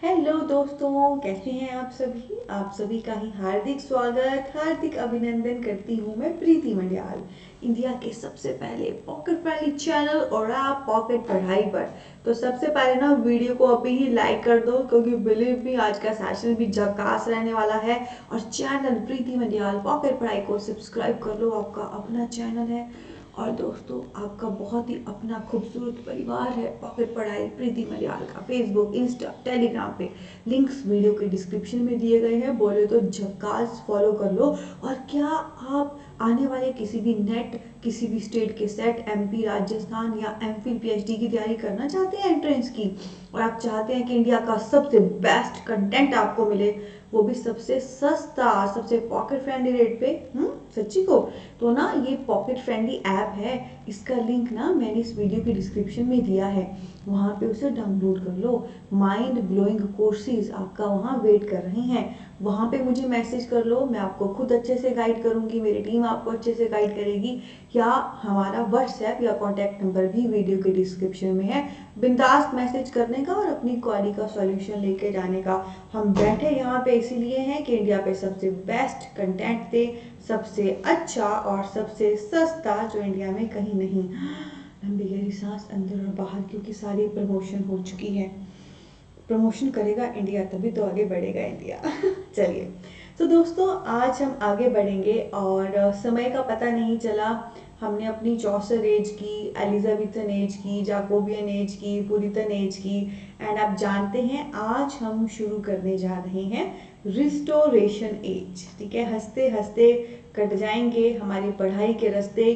Hello दोस्तों, कैसे हैं आप सभी का ही हार्दिक स्वागत, हार्दिक अभिनंदन करती हूँ मैं प्रीति मंडियाल, इंडिया के सबसे पहले पॉकेट फ्रेंडली चैनल और आप पॉकेट पढ़ाई पर। तो सबसे पहले ना वीडियो को अभी ही लाइक कर दो, क्योंकि बिलीव मी आज का सेशन भी झकास रहने वाला है। और चैनल प्रीति मंडियाल पॉकेट पढ़ाई को सब्सक्राइब कर लो, आपका अपना चैनल है। और दोस्तों, आपका बहुत ही अपना खूबसूरत परिवार है पॉकेट पढ़ाई प्रीति मलयाल का। फेसबुक, इंस्टा, टेलीग्राम पे लिंक्स वीडियो के डिस्क्रिप्शन में दिए गए हैं, बोले तो झक्कास फॉलो कर लो। और क्या आप आने वाले किसी भी नेट, किसी भी स्टेट के सेट, एमपी, राजस्थान या एमफिल पीएचडी की तैयारी करना चाहते हैं एंट्रेंस की, और आप चाहते हैं कि इंडिया का सबसे बेस्ट कंटेंट आपको मिले, वो भी सबसे सस्ता, सबसे पॉकेट फ्रेंडली रेट पे, सच्ची को, तो ना ये पॉकेट फ्रेंडली ऐप है। इसका लिंक ना मैंने इस वीडियो के डिस्क्रिप्शन में दिया है, वहाँ पे उसे डाउनलोड कर लो। माइंड ब्लोइंग कोर्सेज आपका वहाँ वेट कर रहे हैं, वहाँ पे मुझे मैसेज कर लो, मैं आपको खुद अच्छे से गाइड करूँगी, मेरी टीम आपको अच्छे से गाइड करेगी। या हमारा व्हाट्सएप या कॉन्टैक्ट नंबर भी वीडियो के डिस्क्रिप्शन में है, बिंदास मैसेज करने का और अपनी क्वारी का सॉल्यूशन लेके जाने का। हम बैठे यहाँ पे इसीलिए हैं कि इंडिया पे सबसे बेस्ट कंटेंट दे, सबसे अच्छा और सबसे सस्ता, जो इंडिया में कहीं नहीं। लंबी गहरी सांस अंदर और बाहर, क्योंकि सारी प्रमोशन हो चुकी है। प्रमोशन करेगा इंडिया तभी तो आगे बढ़ेगा इंडिया। चलिए, तो दोस्तों आज हम आगे बढ़ेंगे और समय का पता नहीं चला। हमने अपनी चौसर एज की, एलिजाबेथन एज की, जाकोबियन एज की, पुरितन एज की, एंड आप जानते हैं आज हम शुरू करने जा रहे हैं रिस्टोरेशन एज। ठीक है, हंसते हंसते कट जाएंगे हमारी पढ़ाई के रास्ते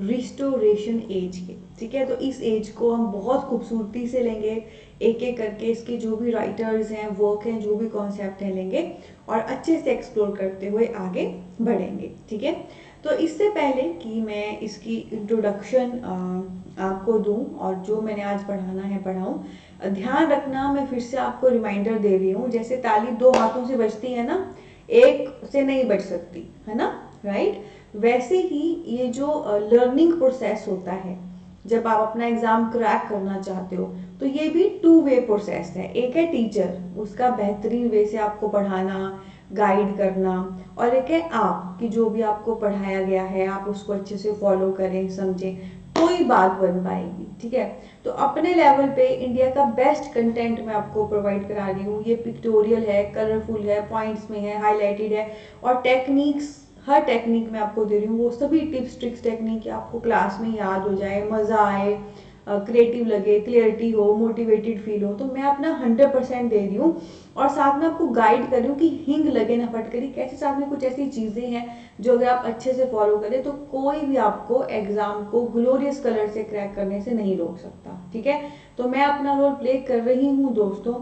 रिस्टोरेशन एज के। ठीक है, तो इस एज को हम बहुत खूबसूरती से लेंगे, एक एक करके इसके जो भी राइटर्स हैं, वर्क हैं, जो भी कॉन्सेप्ट हैं, लेंगे और अच्छे से एक्सप्लोर करते हुए आगे बढ़ेंगे। ठीक है, तो इससे पहले कि मैं इसकी इंट्रोडक्शन आपको दूं और जो मैंने आज पढ़ाना है पढ़ाऊं, ध्यान रखना, मैं फिर से आपको रिमाइंडर दे रही हूँ, जैसे ताली दो हाथों से बजती है ना, एक से नहीं बज सकती है ना, राइट। वैसे ही ये जो लर्निंग प्रोसेस होता है, जब आप अपना एग्जाम क्रैक करना चाहते हो, तो ये भी टू वे प्रोसेस है। एक है टीचर, उसका बेहतरीन वे से आपको पढ़ाना, गाइड करना, और एक है आप कि जो भी आपको पढ़ाया गया है आप उसको अच्छे से फॉलो करें, समझें, तो ही बात बन पाएगी। ठीक है, तो अपने लेवल पे इंडिया का बेस्ट कंटेंट मैं आपको प्रोवाइड करा रही हूँ। ये पिक्टोरियल है, कलरफुल है, पॉइंट्स में है, हाईलाइटेड है, और टेक्निक्स, हर टेक्निक मैं आपको दे रही हूँ, वो सभी टिप्स ट्रिक्स टेक्निक आपको क्लास में याद हो जाए, मज़ा आए, क्रिएटिव लगे, क्लियरिटी हो, मोटिवेटेड फील हो। तो मैं अपना 100% दे रही हूँ, और साथ में आपको गाइड कर रही हूँ कि हिंग लगे ना फटकरी, कैसे साथ में कुछ ऐसी चीज़ें हैं जो अगर आप अच्छे से फॉलो करें तो कोई भी आपको एग्जाम को ग्लोरियस कलर से क्रैक करने से नहीं रोक सकता। ठीक है, तो मैं अपना रोल प्ले कर रही हूँ दोस्तों,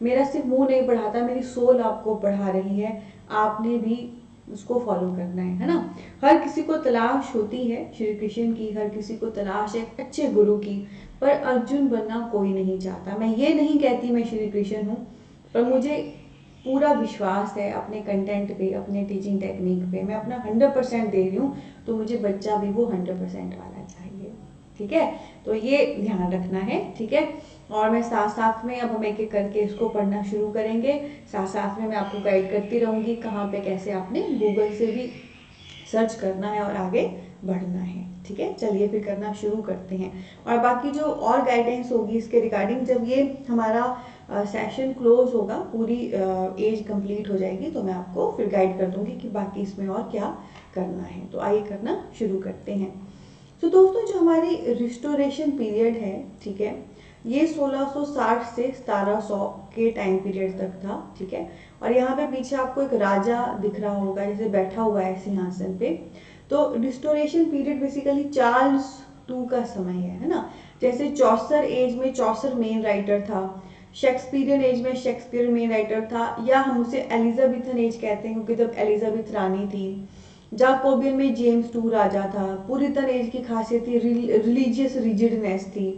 मेरा सिर्फ मुंह नहीं पढ़ाता, मेरी सोल आपको पढ़ा रही है, आपने भी उसको फॉलो करना है ना। हर किसी को तलाश होती है श्री कृष्ण की, हर किसी को तलाश है अच्छे गुरु की, पर अर्जुन बनना कोई नहीं चाहता। मैं ये नहीं कहती मैं श्री कृष्ण हूँ, पर मुझे पूरा विश्वास है अपने कंटेंट पे, अपने टीचिंग टेक्निक पे, मैं अपना 100% दे रही हूँ, तो मुझे बच्चा भी वो 100% वाला चाहिए। ठीक है, तो ये ध्यान रखना है। ठीक है, और मैं साथ साथ में, अब हम एक एक करके इसको पढ़ना शुरू करेंगे, साथ साथ में मैं आपको गाइड करती रहूँगी कहाँ पे कैसे आपने गूगल से भी सर्च करना है और आगे बढ़ना है। ठीक है, चलिए फिर करना शुरू करते हैं। और बाकी जो और गाइडेंस होगी इसके रिगार्डिंग, जब ये हमारा सेशन क्लोज होगा, पूरी एज कंप्लीट हो जाएगी, तो मैं आपको फिर गाइड कर दूंगी कि बाकी इसमें और क्या करना है। तो आइए करना शुरू करते हैं। तो दोस्तों, जो हमारी रिस्टोरेशन पीरियड है, ठीक है, ये 1660 से 1700 के टाइम पीरियड तक था। ठीक है, और यहाँ पे पीछे आपको एक राजा दिख रहा होगा जैसे बैठा हुआ है सिंहासन पे। तो restoration period basically Charles to का समय है ना। जैसे चौसर एज में चौसर मेन राइटर था, शेक्सपियरियन एज में शेक्सपियर मेन राइटर था, या हम उसे एलिजाबेथन एज कहते हैं क्योंकि तब एलिजाबेथ रानी थी। जाकोबियन में जेम्स टू राजा था। पुरितन एज की खासियत थी रिलीजियस रिजिडनेस थी।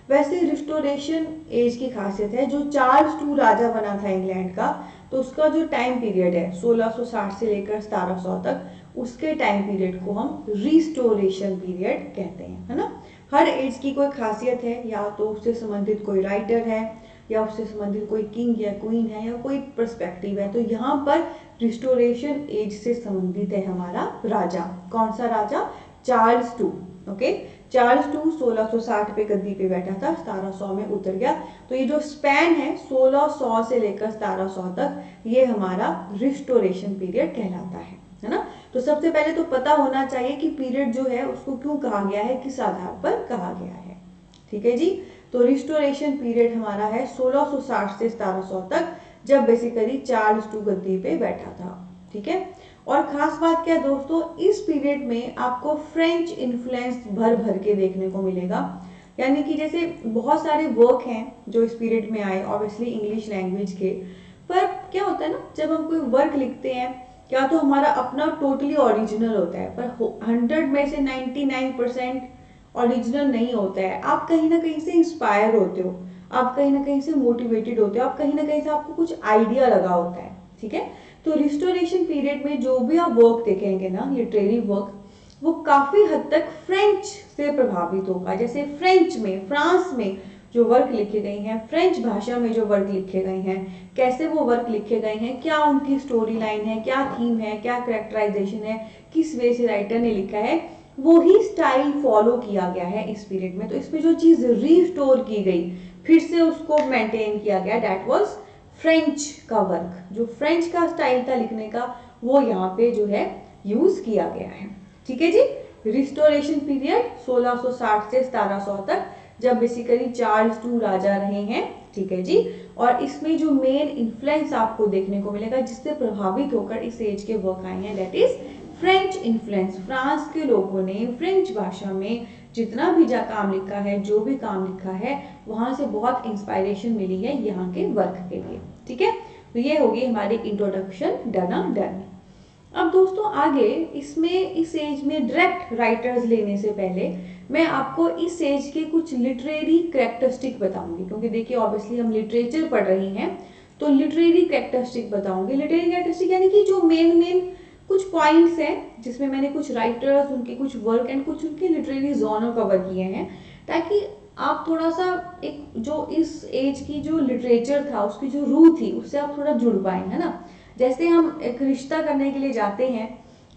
वैसे रिस्टोरेशन एज की खासियत है, जो चार्ल्स टू राजा बना था इंग्लैंड का, तो उसका जो टाइम पीरियड है 1660 से लेकर 1700 तक, उसके टाइम पीरियड को हम रिस्टोरेशन पीरियड कहते हैं, है ना। हर एज की कोई खासियत है, या तो उससे संबंधित कोई राइटर है, या उससे संबंधित कोई किंग या क्वीन है या कोई पर्सपेक्टिव है, तो यहाँ पर रिस्टोरेशन एज से संबंधित है हमारा राजा। कौन सा राजा? Charles two. Okay, Charles two 1660 पे गद्दी पे बैठा था, 1700 में उतर गया। तो ये जो स्पैन है 1600 से लेकर 1700 तक, ये हमारा रिस्टोरेशन पीरियड कहलाता है ना। तो सबसे पहले तो पता होना चाहिए कि पीरियड जो है उसको क्यों कहा गया है, किस आधार पर कहा गया है। ठीक है जी। तो रिस्टोरेशन पीरियड हमारा है 1660 से 1700 तक, जब बेसिकली चार्ल्स टू गद्दी पे बैठा था। ठीक है। और खास बात क्या है दोस्तों, इस पीरियड में आपको फ्रेंच इन्फ्लुएंस भर भर के देखने को मिलेगा। यानी कि जैसे बहुत सारे वर्क हैं जो इस पीरियड में आए, ऑब्वियसली इंग्लिश लैंग्वेज के, पर क्या होता है ना, जब हम कोई वर्क लिखते हैं क्या तो हमारा अपना टोटली ओरिजिनल होता है, पर 100 में से 99% ओरिजिनल नहीं होता है। आप कहीं ना कहीं से इंस्पायर होते हो, आप कहीं ना कहीं से मोटिवेटेड होते हो, आप कहीं ना कहीं से आपको कुछ आइडिया लगा होता है। ठीक है। तो रिस्टोरेशन पीरियड में जो भी आप वर्क देखेंगे ना, लिटरेरी वर्क, वो काफी हद तक फ्रेंच से प्रभावित होगा। जैसे फ्रेंच में, फ्रांस में जो वर्क लिखे गए हैं, फ्रेंच भाषा में जो वर्क लिखे गए हैं, कैसे वो वर्क लिखे गए हैं, क्या उनकी स्टोरी लाइन है, क्या थीम है, क्या कैरेक्टराइजेशन है, किस वे से राइटर ने लिखा है, वो ही स्टाइल फॉलो किया गया है इस पीरियड में। तो इसमें जो चीज रीस्टोर की गई, फिर से उसको मेंटेन किया गया, दैट वाज फ्रेंच का वर्क। जो फ्रेंच का स्टाइल था लिखने का, वो यहाँ पे जो है यूज किया गया है। ठीक है जी। रिस्टोरेशन पीरियड 1660 से 1700 तक, जब बेसिकली चार्ल्स टू राजा रहे हैं। ठीक है जी। और इसमें जो मेन इन्फ्लुएंस आपको देखने को मिलेगा, जिससे प्रभावित होकर इस एज के वर्क आए हैं, that is French influence. France के लोगों ने फ्रेंच भाषा में जितना भी काम लिखा है, जो भी काम लिखा है, वहां से बहुत इंस्पायरेशन मिली है यहाँ के वर्क के लिए। ठीक है। तो ये होगी हमारी इंट्रोडक्शन डन। अब दोस्तों आगे इसमें, इस एज में डायरेक्ट राइटर्स लेने से पहले मैं आपको इस एज के कुछ लिटरेरी कैरेक्टरिस्टिक बताऊंगी, क्योंकि देखिए ऑब्वियसली हम लिटरेचर पढ़ रही हैं, तो लिटरेरी कैरेक्टरिस्टिक बताऊंगी। लिटरेरी कैरेक्टरिस्टिक यानी कि जो मेन कुछ पॉइंट्स हैं, जिसमें मैंने कुछ राइटर्स, उनके कुछ वर्क एंड कुछ उनके लिटरेरी जॉनर कवर किए हैं, ताकि आप थोड़ा सा एक जो इस एज की जो लिटरेचर था, उसकी जो रूह थी, उससे आप थोड़ा जुड़ पाए, है ना। जैसे हम एक रिश्ता करने के लिए जाते हैं,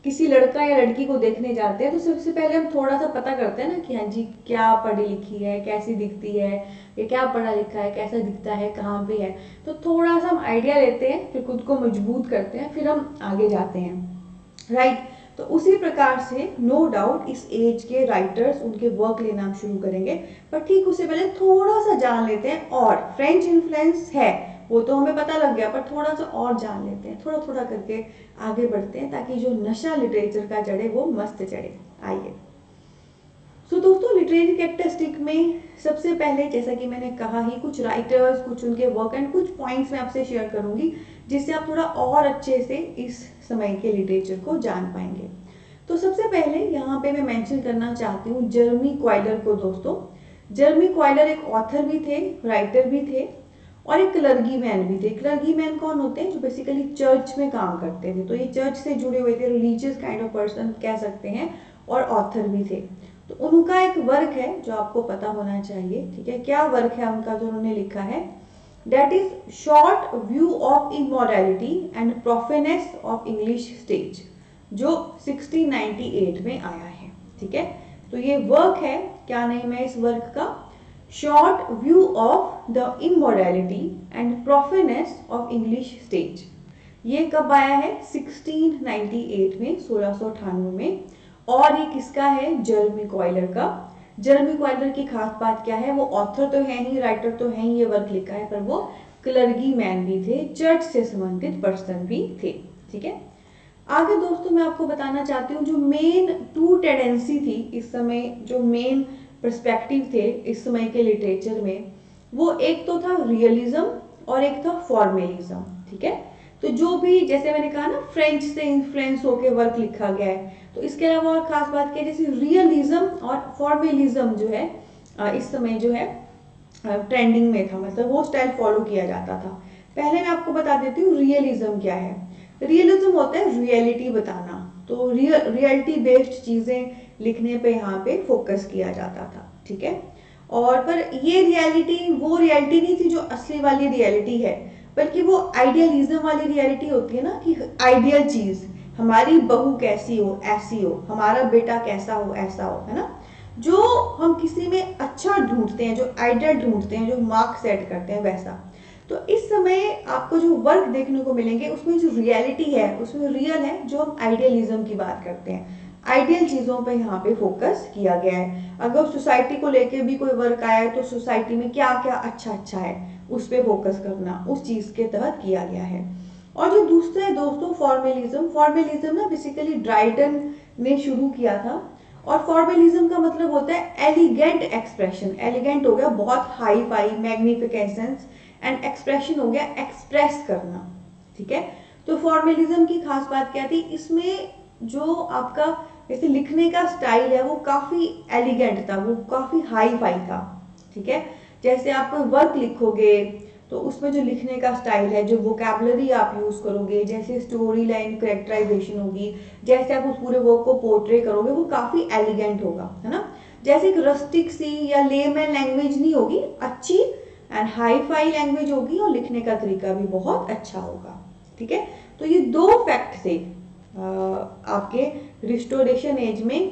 किसी लड़का या लड़की को देखने जाते हैं, तो सबसे पहले हम थोड़ा सा पता करते हैं ना कि हाँ जी क्या पढ़ी लिखी है, कैसी दिखती है, ये क्या पढ़ा लिखा है, कैसा दिखता है, कहाँ पे है। तो थोड़ा सा हम आइडिया लेते हैं, फिर खुद को मजबूत करते हैं, फिर हम आगे जाते हैं, राइट। तो उसी प्रकार से नो डाउट इस एज के राइटर्स, उनके वर्क लेना हम शुरू करेंगे, पर ठीक उससे पहले थोड़ा सा जान लेते हैं। और फ्रेंच इन्फ्लुएंस है वो तो हमें पता लग गया, पर थोड़ा सा और जान लेते हैं, थोड़ा थोड़ा करके आगे बढ़ते हैं, ताकि जो नशा लिटरेचर का चढ़े वो मस्त चढ़े। आइए। सो दोस्तों लिटरेरी कैरेक्टरिस्टिक में सबसे पहले, जैसा कि मैंने कहा ही, कुछ राइटर्स, कुछ उनके वर्क एंड कुछ पॉइंट्स मैं आपसे शेयर करूंगी, जिससे आप थोड़ा और अच्छे से इस समय के लिटरेचर को जान पाएंगे। तो सबसे पहले यहाँ पे मैं मेंशन करना चाहती हूँ जर्मी क्वाइलर को। दोस्तों जर्मी क्वाइलर एक ऑथर भी थे, राइटर भी थे, और एक क्लर्गी मैन भी थे। क्लर्गी मैन कौन होते हैं? जो बेसिकली चर्च में काम करते थे, तो ये चर्च से जुड़े हुए थे, रिलीजियस काइंड ऑफ पर्सन कह सकते हैं, और ऑथर भी थे। तो उनका एक वर्क है जो आपको पता होना चाहिए। ठीक है, क्या वर्क है उनका जो उन्होंने लिखा है? That is short view of immorality and profaneness of English stage, जो 1698 में आया है। ठीक है, तो ये वर्क है, क्या नेम है इस वर्क का? Short view of the immorality and profaneness of English stage. ये कब आया है? 1698 में, 1698 में। और ये किसका है? जर्मी क्वाइलर का। जर्मी क्वाइलर की खास बात क्या है? वो ऑथर तो है ही, राइटर तो है ही, ये वर्क लिखा है, पर वो क्लर्गी मैन भी थे, चर्च से संबंधित पर्सन भी थे। ठीक है, आगे दोस्तों मैं आपको बताना चाहती हूँ जो मेन टू टेंडेंसी थी इस समय, जो मेन पर्सपेक्टिव थे इस समय के लिटरेचर में, वो एक तो था रियलिज्म और एक था फॉर्मेलिज्म। ठीक है, तो जो भी, जैसे मैंने कहा ना, फ्रेंच से इन्फ्लुएंस होकर वर्क लिखा गया है, तो इसके अलावा और खास बात क्या है, जैसे रियलिज्म और फॉर्मेलिज्म जो है इस समय जो है ट्रेंडिंग में था, मतलब वो स्टाइल फॉलो किया जाता था। पहले मैं आपको बता देती हूँ रियलिज्म क्या है। रियलिज्म होता है रियलिटी बताना, तो रियलिटी बेस्ड चीजें लिखने पे यहाँ पे फोकस किया जाता था। ठीक है, और पर ये रियलिटी वो रियलिटी नहीं थी जो असली वाली रियलिटी है, बल्कि वो आइडियलिज्म वाली रियलिटी होती है ना, कि आइडियल चीज, हमारी बहू कैसी हो ऐसी हो, हमारा बेटा कैसा हो ऐसा हो, है ना। जो हम किसी में अच्छा ढूंढते हैं, जो आइडियल ढूंढते हैं, जो मार्क सेट करते हैं, वैसा। तो इस समय आपको जो वर्क देखने को मिलेंगे उसमें जो रियलिटी है उसमें रियल है, जो हम आइडियलिज्म की बात करते हैं, आइडियल चीज़ों पे यहाँ पे फोकस किया गया है। अगर सोसाइटी को लेके भी कोई वर्क आया है तो सोसाइटी में क्या क्या अच्छा अच्छा है उस पर फोकस करना उस चीज़ के तहत किया गया है। और जो दूसरा है दोस्तों फॉर्मेलिज्म, फॉर्मेलिज्म ना बेसिकली ड्राइडन ने शुरू किया था। और फॉर्मेलिज्म का मतलब होता है एलिगेंट एक्सप्रेशन, एलिगेंट हो गया बहुत हाई फाई मैग्निफिकेंसेंस, एंड एक्सप्रेशन हो गया एक्सप्रेस करना, ठीक है। तो फॉर्मेलिज्म की खास बात क्या थी, इसमें जो आपका जैसे लिखने का स्टाइल है वो काफी एलिगेंट था, वो काफी हाई फाई था, ठीक है। जैसे आप कोई वर्क लिखोगे तो उसमें जो लिखने का स्टाइल है, जो वोकैबुलरी आप यूज करोगे, जैसे स्टोरी लाइन करेक्टराइजेशन होगी, जैसे आप उस पूरे वर्क को पोर्ट्रे करोगे, वो काफी एलिगेंट होगा, है ना। जैसे एक रस्टिक सी या लेमैन लैंग्वेज नहीं होगी, अच्छी एंड हाई फाई लैंग्वेज होगी, और लिखने का तरीका भी बहुत अच्छा होगा, ठीक है। तो ये दो फैक्ट थे आपके रिस्टोरेशन एज में।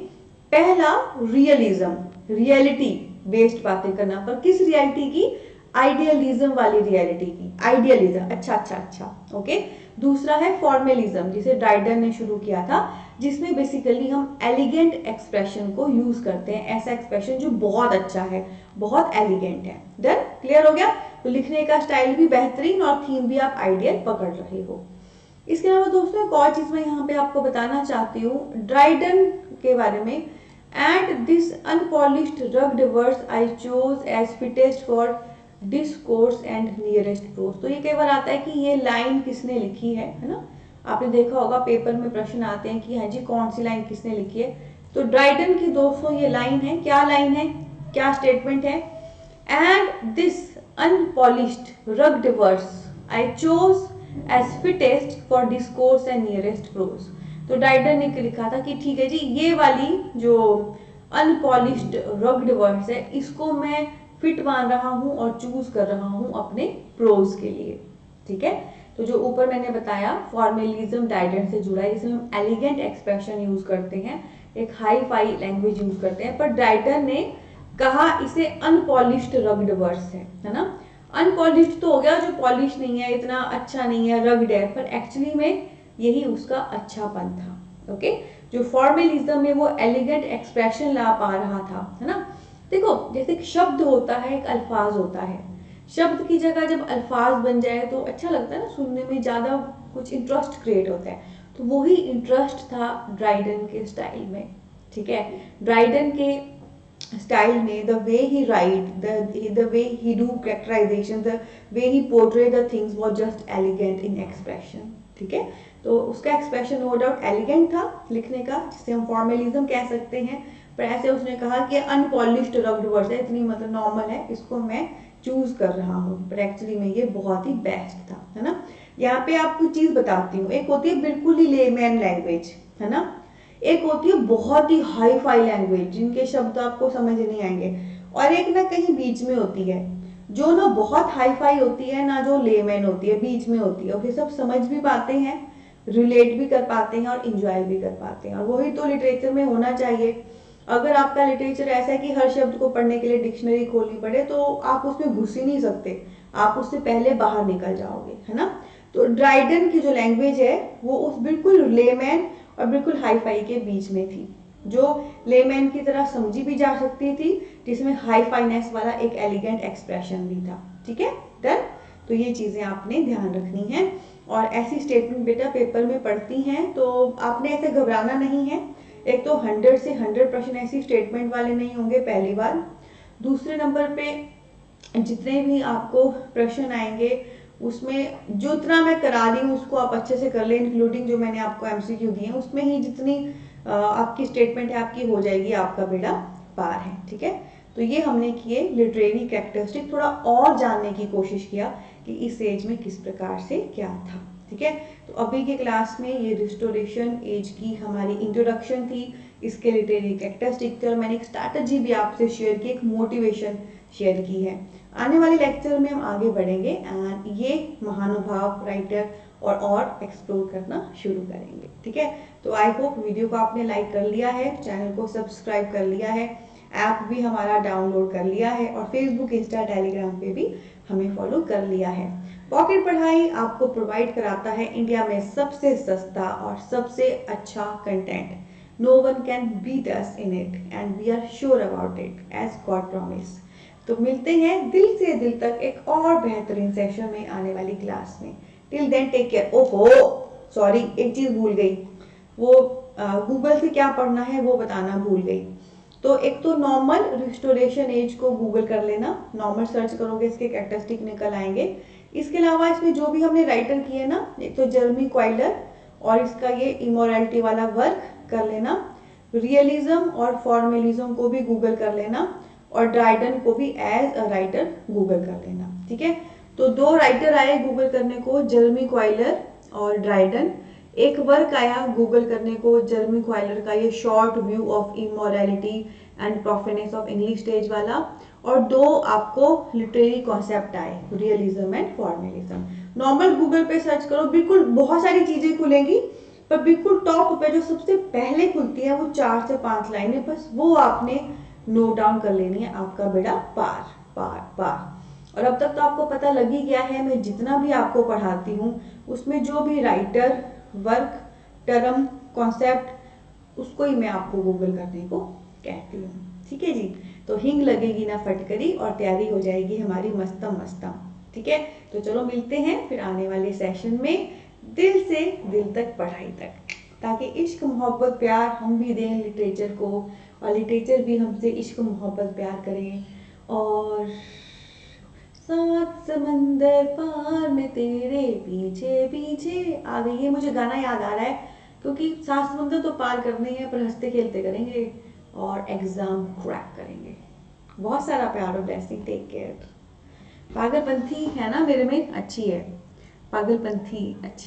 पहला रियलिज्म, रियलिटी बेस्ड बातें करना, पर किस रियलिटी की, आइडियलिज्म वाली रियलिटी की, आइडियलिज्म अच्छा अच्छा अच्छा, ओके। दूसरा है फॉर्मेलिज्म जिसे ड्राइडन ने शुरू किया था, जिसमें बेसिकली हम एलिगेंट एक्सप्रेशन को यूज करते हैं, ऐसा एक्सप्रेशन जो बहुत अच्छा है, बहुत एलिगेंट है। डन, क्लियर हो गया। तो लिखने का स्टाइल भी बेहतरीन और थीम भी आप आइडियल पकड़ रहे हो। इसके अलावा दोस्तों एक और चीज मैं यहाँ पे आपको बताना चाहती हूँ ड्राइडन के बारे में। And this unpolished rugged words I chose as fittest for discourse and nearest prose. तो ये कई बार आता है कि ये लाइन किसने लिखी है ना। आपने देखा होगा पेपर में प्रश्न आते हैं कि हाँ जी कौन सी लाइन किसने लिखी है। तो ड्राइडन की दोस्तों ये लाइन है, क्या लाइन है, क्या स्टेटमेंट है, and this unpolished rugged words I chose as fittest for discourse and nearest prose. तो ड्राइडन ने लिखा था कि ठीक है जी, ये वाली जो अनपॉलिश्ड रग्ड वर्ड्स है इसको मैं फिट मान रहा हूं और चूज कर रहा हूं अपने प्रोज के लिए, ठीक है। तो जो ऊपर मैंने बताया फॉर्मेलिज्म ड्राइडन से जुड़ा है, जिसमें हम एलिगेंट एक्सप्रेशन यूज करते हैं, एक हाई फाई लैंग्वेज यूज करते हैं, पर ड्राइडन ने कहा इसे अनपॉलिश्ड रग्ड वर्ड्स है ना। अनपॉलिश्ड तो हो गया जो पॉलिश नहीं है, इतना अच्छा नहीं है, रग्ड है, पर एक्चुअली में यही उसका अच्छापन था, ओके। जो फॉर्मेलिज्म में वो एलिगेंट एक्सप्रेशन ला पा रहा था, है ना। देखो जैसे एक शब्द होता है, एक अल्फाज होता है, शब्द की जगह जब अल्फाज बन जाए तो अच्छा लगता है ना, सुनने में ज्यादा कुछ इंटरेस्ट क्रिएट होता है। तो वही इंटरेस्ट था ड्राइडन के स्टाइल में, ठीक है। ड्राइडन के स्टाइल में the way he write, the way he do characterisation, the way he portray the things was just elegant in expression, ठीक है। तो उसका एक्सप्रेशन नो डाउट एलिगेंट था लिखने का, जिसे हम फॉर्मेलिज्म कह सकते हैं। पर ऐसे उसने कहा कि अनपॉलिश्ड रग्ड वर्ड्स है, इतनी मतलब नॉर्मल है, इसको मैं चूज कर रहा हूँ, पर एक्चुअली में ये बहुत ही बेस्ट था, है ना। यहाँ पे आपको चीज बताती हूँ, एक होती है बिल्कुल ही लेमैन लैंग्वेज, है ना, एक होती है बहुत ही हाई फाई लैंग्वेज जिनके शब्द आपको समझ नहीं आएंगे, और एक ना कहीं बीच में होती है, जो ना बहुत हाई फाई होती है ना जो लेमैन होती है, बीच में होती है। ओके, सब समझ भी पाते हैं, रिलेट भी कर पाते हैं और इंजॉय भी कर पाते हैं, और वही तो लिटरेचर में होना चाहिए। अगर आपका लिटरेचर ऐसा है कि हर शब्द को पढ़ने के लिए डिक्शनरी खोलनी पड़े तो आप उसमें घुस ही नहीं सकते, आप उससे पहले बाहर निकल जाओगे, है ना। तो ड्राइडन की जो लैंग्वेज है वो उस बिल्कुल लेमैन और बिल्कुल हाई फाई के बीच में थी, जो लेमैन की तरह समझी भी जा सकती थी, जिसमें हाई फाइनेस वाला एक एलिगेंट एक्सप्रेशन भी था, ठीक है। डन। तो ये चीजें आपने ध्यान रखनी है, और ऐसी स्टेटमेंट बेटा पेपर में पढ़ती हैं तो आपने ऐसे घबराना नहीं है। एक तो 100 से 100 प्रश्न ऐसी स्टेटमेंट वाले नहीं होंगे, पहली बार। दूसरे नंबर पे जितने भी आपको प्रश्न आएंगे उसमें जो इतना मैं करा रही हूँ उसको आप अच्छे से कर लें, इंक्लूडिंग जो मैंने आपको एमसीक्यू दिए हैं उसमें ही जितनी आपकी स्टेटमेंट है आपकी हो जाएगी, आपका बेड़ा पार है, ठीक है। तो ये हमने किए लिटरेरी कैरेक्टरिस्टिक, थोड़ा और जानने की कोशिश किया कि इस एज में किस प्रकार से क्या था, ठीक है। तो अभी के क्लास में ये रिस्टोरेशन एज की हमारी इंट्रोडक्शन थी, इसके रिलेटेड एक कैरेक्टरिस्टिक थे और मैंने एक स्ट्रैटेजी भी आपसे शेयर की, एक मोटिवेशन शेयर की है। आने वाले लेक्चर में हम आगे बढ़ेंगे एंड ये महानुभाव राइटर और एक्सप्लोर करना शुरू करेंगे, ठीक है। तो आई होप वीडियो को आपने लाइक कर लिया है, चैनल को सब्सक्राइब कर लिया है, ऐप भी हमारा डाउनलोड कर लिया है और फेसबुक, इंस्टा, टेलीग्राम पे भी हमें फॉलो कर लिया है। पॉकेट पढ़ाई आपको प्रोवाइड कराता है इंडिया में सबसे सस्ता और सबसे अच्छा content. No one can beat us in it and we are sure about it as God promise. तो मिलते हैं दिल से दिल तक एक और बेहतरीन सेशन में आने वाली क्लास में। Till then take care. ओहो सॉरी, एक चीज भूल गई, वो गूगल से क्या पढ़ना है वो बताना भूल गई। तो एक तो नॉर्मल रिस्टोरेशन एज को गूगल कर लेना, नॉर्मल सर्च करोगे इसके कैरेक्टरिस्टिक निकल आएंगे। इसके अलावा इसमें जो भी हमने राइटर किए ना, एक तो जर्मी क्वाइलर और इसका ये इमोरलिटी वाला वर्क कर लेना, रियलिज्म और फॉर्मलिज्म को भी गूगल कर लेना और ड्राइडन को भी एज अ राइटर गूगल कर लेना, ठीक है। तो दो राइटर आए गूगल करने को, जर्मी क्वाइलर और ड्राइडन। एक वर्क आया गूगल करने को जर्मी क्वाइलर का, ये short view of immorality and profaneness of English stage वाला, और दो आपको लिटरेरी कॉन्सेप्ट आए, realism and formalism. Normal Google पे सर्च करो, बिल्कुल बहुत सारी चीजें खुलेंगी पर बिल्कुल टॉप पे जो सबसे पहले खुलती है वो 4 से 5 लाइनें, बस वो आपने नोट डाउन कर लेनी है, आपका बेड़ा पार पार पार। और अब तक तो आपको पता लग ही गया है, मैं जितना भी आपको पढ़ाती हूँ उसमें जो भी राइटर, वर्क, टर्म, कॉन्सेप्ट, उसको ही मैं आपको गूगल करने को कहती हूँ, ठीक है जी। तो हिंग लगेगी ना फटकरी और तैयारी हो जाएगी हमारी मस्तम मस्तम, ठीक है। तो चलो मिलते हैं फिर आने वाले सेशन में, दिल से दिल तक पढ़ाई तक, ताकि इश्क मोहब्बत प्यार हम भी दें लिटरेचर को और लिटरेचर भी हमसे इश्क मोहब्बत प्यार करें। और सात समंदर पार में तेरे पीछे पीछे आ गई, ये मुझे गाना याद आ रहा है क्योंकि सात समंदर तो पार करने हैं पर हंसते खेलते करेंगे और एग्जाम क्रैक करेंगे। बहुत सारा प्यार और ब्लेसिंग, टेक केयर। पागलपंथी है ना मेरे में, अच्छी है पागलपंथी, अच्छी।